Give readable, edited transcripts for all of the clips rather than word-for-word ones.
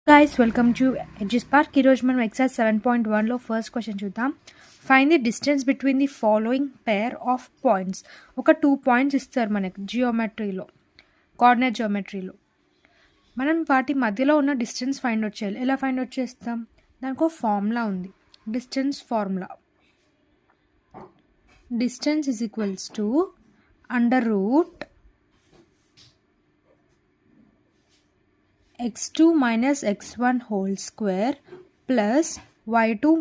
Guys welcome to edges park. ఈరోజు మనం exercise 7.1లో ఫస్ట్ క్వశ్చన్ చూద్దాం. Find the distance between the following pair of points. ఒక 2 points ఇస్తారు మనకి జియోమెట్రీలో, కోఆర్డినేట్ జియోమెట్రీలో. మనం వాటి మధ్యలో ఉన్న డిస్టెన్స్ ఫైండ్ అవుట్ చేయాలి. ఎలా ఫైండ్ అవుట్ చేస్తాం? దానికి ఒక ఫార్ములా ఉంది, distance formula. Distance is equals to under root x2 minus x1 whole square plus y2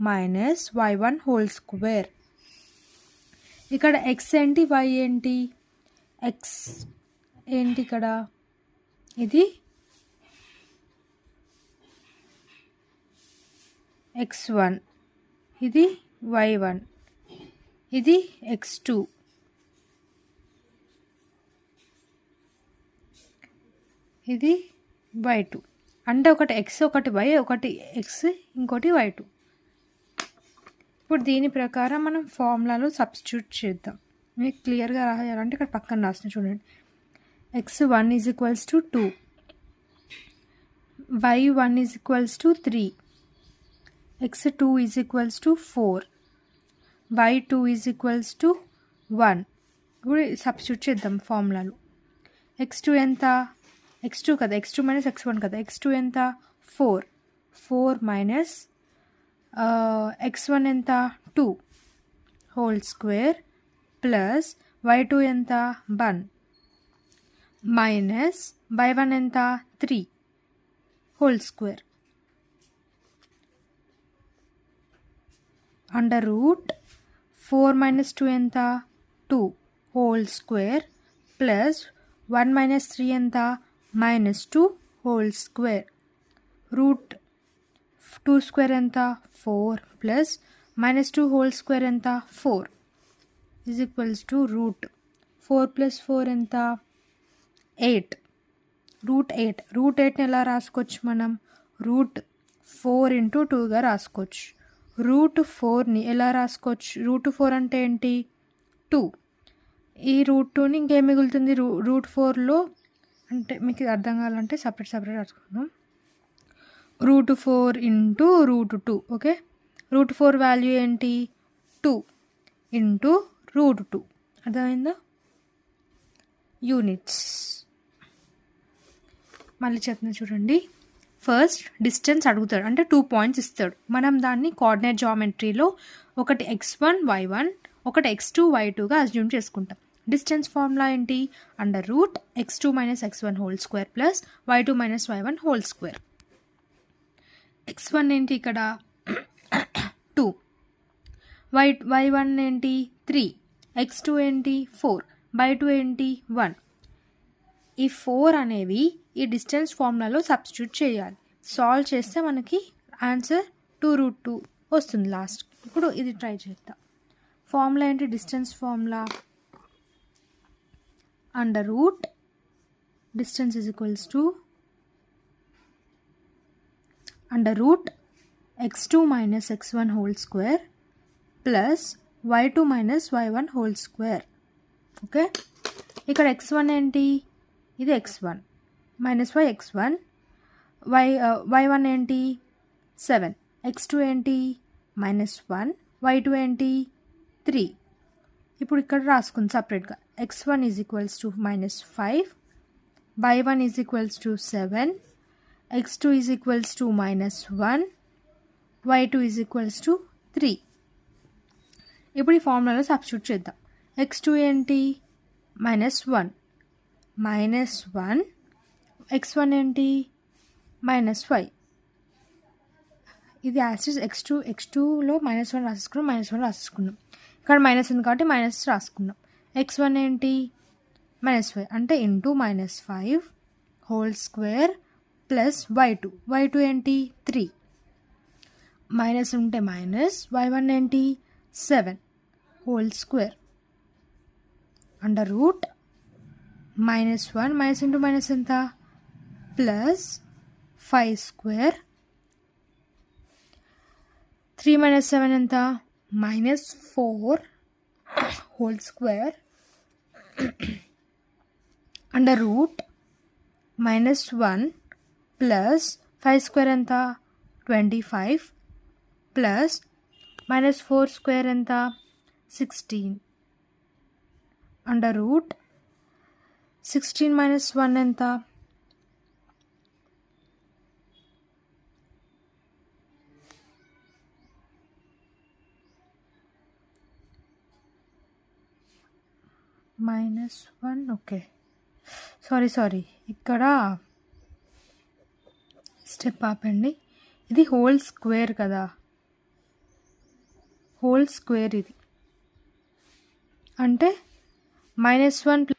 minus y1 whole square. ఇక్కడ x ఏంటి, y ఏంటి? x ఏంటి ఇక్కడ? ఇది x1, ఇది y1, ఇది x2, ఇది y2. అంటే ఒకటి x, ఒకటి y, ఒకటి x, ఇంకోటి y2. ఇప్పుడు దీని ప్రకారం మనం ఫార్ములాలో సబ్స్టిట్యూట్ చేద్దాం. మీకు క్లియర్గా రాయాలంటే ఇక్కడ పక్కన రాసిన చూడండి. x1 is equals to 2, y1 is equals to 3, x2 is equals to 4, y2 is equals to 1. ఇప్పుడు సబ్స్టిట్యూట్ చేద్దాం ఫార్ములాలో. x2 ఎంత? x2 కదా, x2 మైనస్ x1 కదా. x2 ఎంత? 4, 4 మైనస్ x1 ఎంత? 2 హోల్ స్క్వేర్ ప్లస్ y2 ఎంత? 1 మైనస్ y1 ఎంత? 3 whole square under route 4 minus 2 ఎంత? 2 హోల్ స్క్వేర్ ప్లస్ 1 మైనస్ 3 ఎంత? Minus 2 whole square. Root 2 square ఎంత? 4 ప్లస్ మైనస్ 2 హోల్ స్క్వేర్ ఎంత? 4 is equals to root 4 plus 4 ఎంత? 8. Route 8. Route 8ని ఎలా రాసుకోవచ్చు మనం? రూట్ 4 ఇంటూ 2గా రాసుకోవచ్చు. రూట్ 4ని ఎలా రాసుకోవచ్చు? రూట్ 4 అంటే ఏంటి? 2. ఈ రూట్ 2ని ఇంకేం మిగులుతుంది? రూట్ 4లో అంటే మీకు అర్థం కావాలంటే సపరేట్ రాసుకుందాం. Root 4 into root 2. Okay, root 4 value ఏంటి? 2 ఇంటూ రూట్ 2. అర్థమైందా? యూనిట్స్. మళ్ళీ చెప్తున్నా చూడండి. ఫస్ట్ డిస్టెన్స్ అడుగుతాడు, అంటే 2 పాయింట్స్ ఇస్తాడు. మనం దాన్ని కోఆర్డినేట్ జామెట్రీలో ఒకటి x1 y1, ఒకటి x2 y2గా అజ్యూమ్ చేసుకుంటాం. డిస్టెన్స్ ఫార్ములా ఏంటి? Under root x2 minus x1 whole square plus y2 minus y1 whole square. x1 ఏంటి ఇక్కడ? 2, y1 ఏంటి? 3, x2 ఏంటి? 4, y2 ఏంటి? 1. ఈ 4 అనేవి ఈ డిస్టెన్స్ ఫార్ములాలో సబ్స్టిట్యూట్ చేయాలి. సాల్వ్ చేస్తే మనకి ఆన్సర్ 2√2 వస్తుంది లాస్ట్. ఇప్పుడు ఇది ట్రై చేద్దాం. ఫార్ములా ఏంటి? Distance formula under root distance is equals to under root x2 minus x1 whole square plus y2 minus y1 whole square. Okay, ఇక్కడ x1 ఏంటి? ఇది x1 minus y x1, y1 ఏంటి? 7, x2 ఏంటి? -1, y2 ఏంటి? 3. ఇప్పుడు ఇక్కడ రాసుకుంది సపరేట్గా. x1 is equals to -5, y1 is equals to 7, x2 is equals to -1, y2 is equals to 3. ఇప్పుడు ఈ ఫార్ములాలో సబ్స్టిట్యూట్ చేద్దాం. x2 ఏంటి? -1, -1, x1 ఏంటి? -5. ఇది యాసిడ్ x2లో -1 రాసేసుకున్నాం. ఇక్కడ మైనస్ ఉంది కాబట్టి మైనస్ రాసుకున్నాం. x1 ఏంటి? -5 అంటే into -5 whole square plus y2 ఏంటి? 3. మైనస్ ఉంటే మైనస్, y1 ఏంటి? 7 whole square under root -1 minus into minus ఎంత? Plus 5 square. 3 మైనస్ 7 ఎంత? -4 whole square under root -1 plus 5 square ఎంత 25 ప్లస్ మైనస్ 4 స్క్వేర్ ఎంత 16 అండర్ రూట్ 16 మైనస్ 1 ఎంత -1 ఓకే సారీ ఇక్కడ step ఆపండి. ఇది హోల్ స్క్వేర్ కదా, హోల్ స్క్వేర్ ఇది అంటే -1